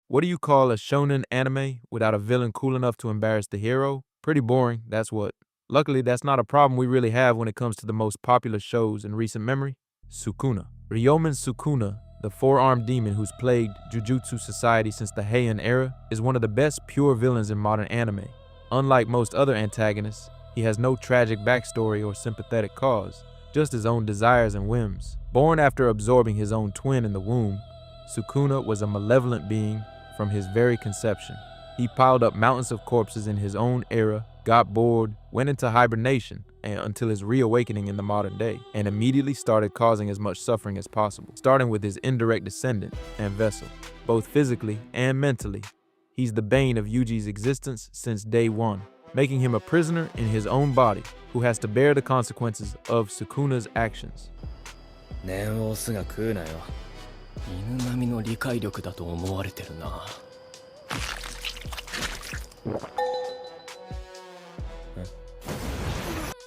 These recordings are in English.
What do you call a shonen anime without a villain cool enough to embarrass the hero? Pretty boring, that's what. Luckily, that's not a problem we really have when it comes to the most popular shows in recent memory. Sukuna. Ryomen Sukuna, the four-armed demon who's plagued Jujutsu society since the Heian era, is one of the best pure villains in modern anime. Unlike most other antagonists, he has no tragic backstory or sympathetic cause, just his own desires and whims. Born after absorbing his own twin in the womb, Sukuna was a malevolent being from his very conception. He piled up mountains of corpses in his own era, got bored, went into hibernation until his reawakening in the modern day, and immediately started causing as much suffering as possible, starting with his indirect descendant and vessel. Both physically and mentally, he's the bane of Yuji's existence since day one, making him a prisoner in his own body who has to bear the consequences of Sukuna's actions. 念を押すが食うなよ。犬並みの理解力だと思われてるな。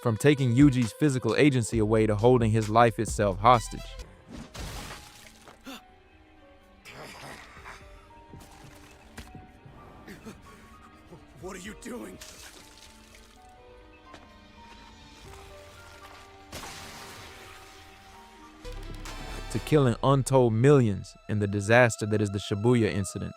From taking Yuji's physical agency away to holding his life itself hostage. What are you doing? To killing untold millions in the disaster that is the Shibuya incident.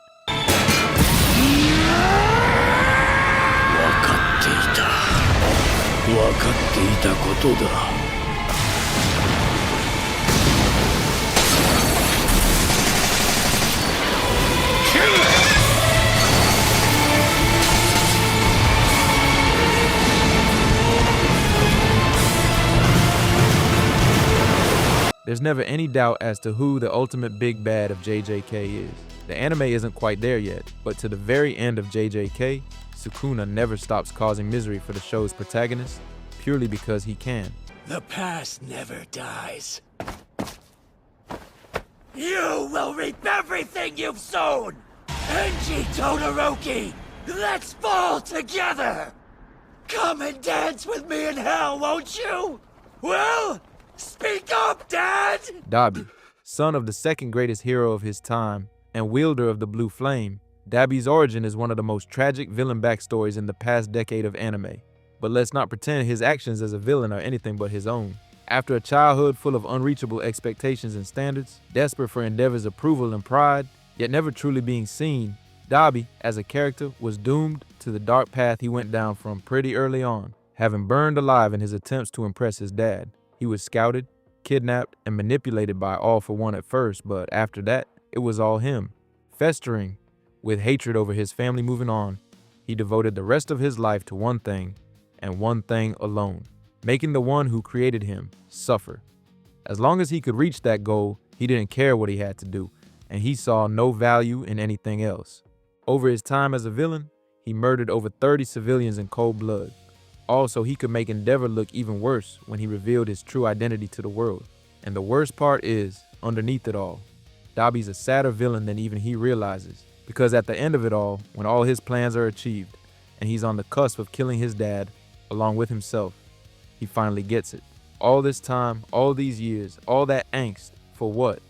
There's never any doubt as to who the ultimate big bad of JJK is. The anime isn't quite there yet, but to the very end of JJK, Sukuna never stops causing misery for the show's protagonist, purely because he can. The past never dies. You will reap everything you've sown! Enji Todoroki, let's fall together! Come and dance with me in hell, won't you? Well, speak up, Dad! Dabi, son of the second greatest hero of his time and wielder of the blue flame, Dabi's origin is one of the most tragic villain backstories in the past decade of anime. But let's not pretend his actions as a villain are anything but his own. After a childhood full of unreachable expectations and standards, desperate for Endeavor's approval and pride, yet never truly being seen, Dabi, as a character, was doomed to the dark path he went down from pretty early on, having burned alive in his attempts to impress his dad. He was scouted, kidnapped, and manipulated by All for One at first, but after that, it was all him. Festering with hatred over his family moving on, he devoted the rest of his life to one thing, and one thing alone, making the one who created him suffer. As long as he could reach that goal, he didn't care what he had to do, and he saw no value in anything else. Over his time as a villain, he murdered over 30 civilians in cold blood. Also, he could make Endeavor look even worse when he revealed his true identity to the world. And the worst part is, underneath it all, Dabi's a sadder villain than even he realizes. Because at the end of it all, when all his plans are achieved, and he's on the cusp of killing his dad, along with himself, he finally gets it. All this time, all these years, all that angst, for what?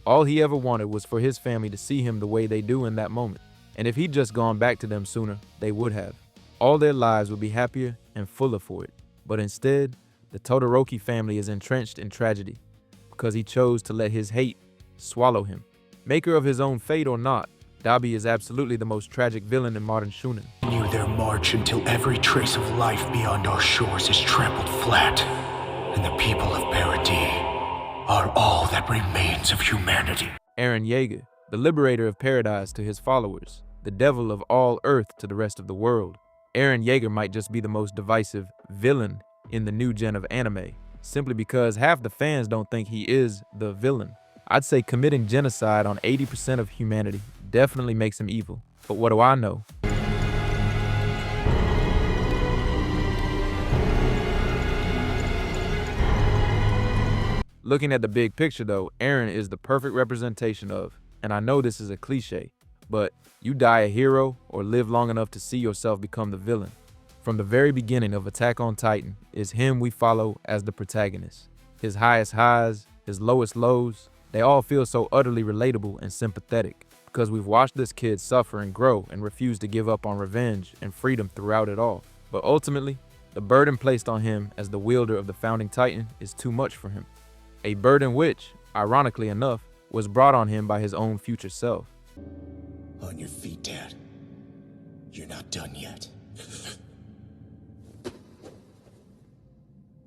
All he ever wanted was for his family to see him the way they do in that moment. And if he'd just gone back to them sooner, they would have. All their lives would be happier and fuller for it. But instead, the Todoroki family is entrenched in tragedy because he chose to let his hate swallow him. Maker of his own fate or not, Dabi is absolutely the most tragic villain in modern shonen. Continue their march until every trace of life beyond our shores is trampled flat, and the people of Paradis are all that remains of humanity. Eren Yeager, the liberator of paradise to his followers, the devil of all Earth to the rest of the world. Eren Yeager might just be the most divisive villain in the new gen of anime, simply because half the fans don't think he is the villain. I'd say committing genocide on 80% of humanity definitely makes him evil. But what do I know? Looking at the big picture though, Eren is the perfect representation of, and I know this is a cliche, but you die a hero or live long enough to see yourself become the villain. From the very beginning of Attack on Titan is him we follow as the protagonist. His highest highs, his lowest lows, they all feel so utterly relatable and sympathetic because we've watched this kid suffer and grow and refuse to give up on revenge and freedom throughout it all. But ultimately, the burden placed on him as the wielder of the founding titan is too much for him. A burden which, ironically enough, was brought on him by his own future self. On your feet, Dad. You're not done yet.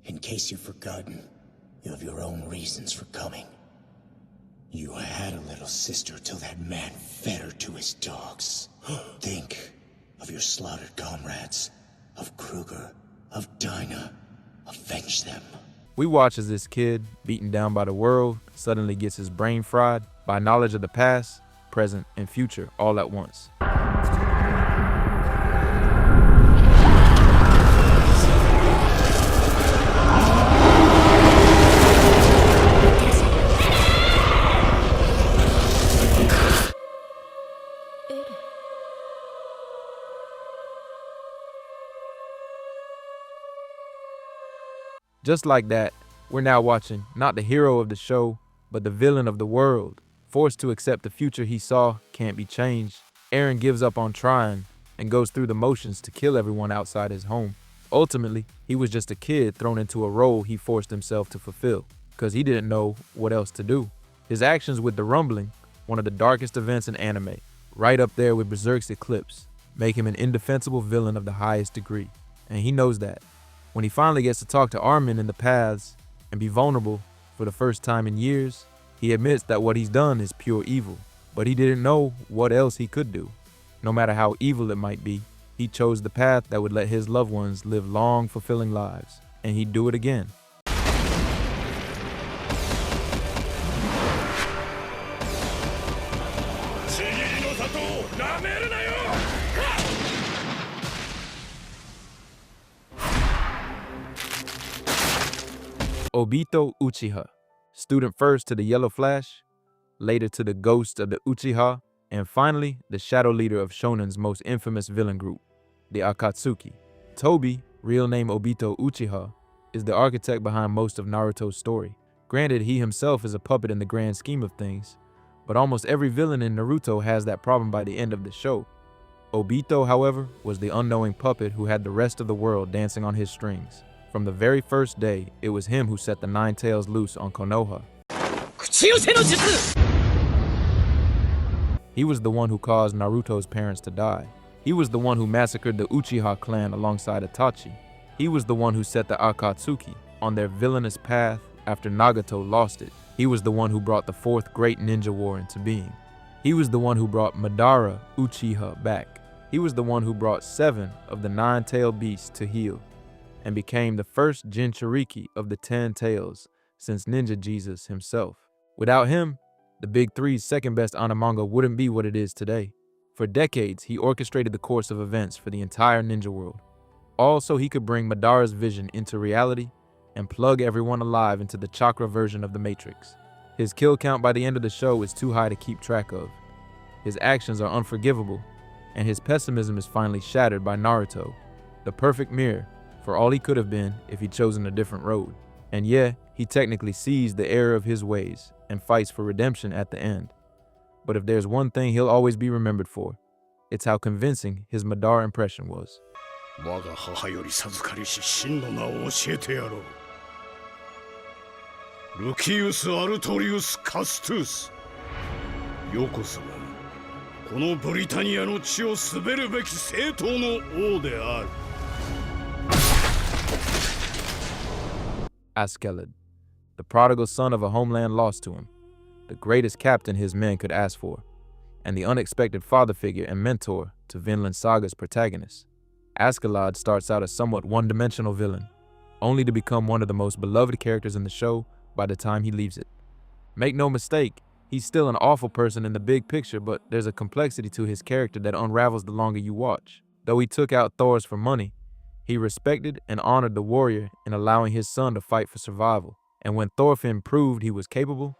In case you've forgotten, you have your own reasons for coming. You had a little sister till that man fed her to his dogs. Think of your slaughtered comrades, of Kruger, of Dinah. Avenge them. We watch as this kid, beaten down by the world, suddenly gets his brain fried by knowledge of the past, present, and future all at once. Just like that, we're now watching not the hero of the show, but the villain of the world. Forced to accept the future he saw can't be changed, Eren gives up on trying and goes through the motions to kill everyone outside his home. Ultimately, he was just a kid thrown into a role he forced himself to fulfill, because he didn't know what else to do. His actions with the rumbling, one of the darkest events in anime, right up there with Berserk's eclipse, make him an indefensible villain of the highest degree, and he knows that. When he finally gets to talk to Armin in the paths and be vulnerable for the first time in years, he admits that what he's done is pure evil, but he didn't know what else he could do. No matter how evil it might be, he chose the path that would let his loved ones live long, fulfilling lives, and he'd do it again. Obito Uchiha, student first to the Yellow Flash, later to the Ghost of the Uchiha, and finally the shadow leader of Shonen's most infamous villain group, the Akatsuki. Tobi, real name Obito Uchiha, is the architect behind most of Naruto's story. Granted, he himself is a puppet in the grand scheme of things, but almost every villain in Naruto has that problem by the end of the show. Obito, however, was the unknowing puppet who had the rest of the world dancing on his strings. From the very first day, it was him who set the Nine Tails loose on Konoha. He was the one who caused Naruto's parents to die. He was the one who massacred the Uchiha clan alongside Itachi. He was the one who set the Akatsuki on their villainous path after Nagato lost it. He was the one who brought the fourth great ninja war into being. He was the one who brought Madara Uchiha back. He was the one who brought 7 of the 9-tailed beasts to heal, and became the first Jinchuriki of the 10 tails since Ninja Jesus himself. Without him, the Big Three's second best anime manga wouldn't be what it is today. For decades, he orchestrated the course of events for the entire ninja world, all so he could bring Madara's vision into reality and plug everyone alive into the chakra version of the Matrix. His kill count by the end of the show is too high to keep track of. His actions are unforgivable, and his pessimism is finally shattered by Naruto, the perfect mirror for all he could have been if he'd chosen a different road. And yeah, he technically sees the error of his ways and fights for redemption at the end. But if there's one thing he'll always be remembered for, it's how convincing his Madara impression was. Lucius Artorius Castus. よこそがこのブリタニアの地を滑るべき正統の王である。Askeladd, the prodigal son of a homeland lost to him, the greatest captain his men could ask for, and the unexpected father figure and mentor to Vinland Saga's protagonist. Askeladd starts out a somewhat one-dimensional villain, only to become one of the most beloved characters in the show by the time he leaves it. Make no mistake, he's still an awful person in the big picture, but there's a complexity to his character that unravels the longer you watch. Though he took out Thors for money, he respected and honored the warrior in allowing his son to fight for survival. And when Thorfinn proved he was capable,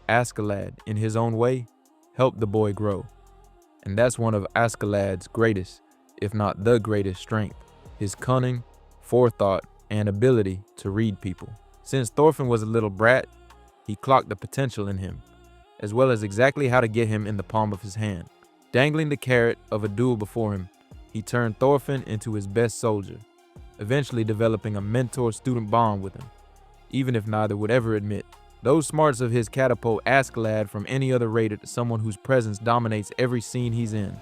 Askeladd, in his own way, helped the boy grow. And that's one of Askeladd's greatest, if not the greatest strength, his cunning, forethought, and ability to read people. Since Thorfinn was a little brat, he clocked the potential in him, as well as exactly how to get him in the palm of his hand. Dangling the carrot of a duel before him, he turned Thorfinn into his best soldier, eventually developing a mentor-student bond with him, even if neither would ever admit. Those smarts of his catapult Askeladd from any other raider to someone whose presence dominates every scene he's in,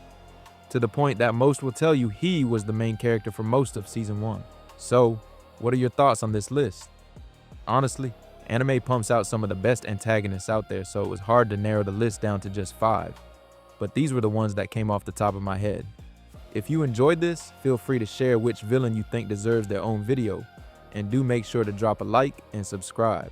to the point that most will tell you he was the main character for most of Season 1. So, what are your thoughts on this list? Honestly, anime pumps out some of the best antagonists out there, so it was hard to narrow the list down to just 5. But these were the ones that came off the top of my head. If you enjoyed this, feel free to share which villain you think deserves their own video, and do make sure to drop a like and subscribe.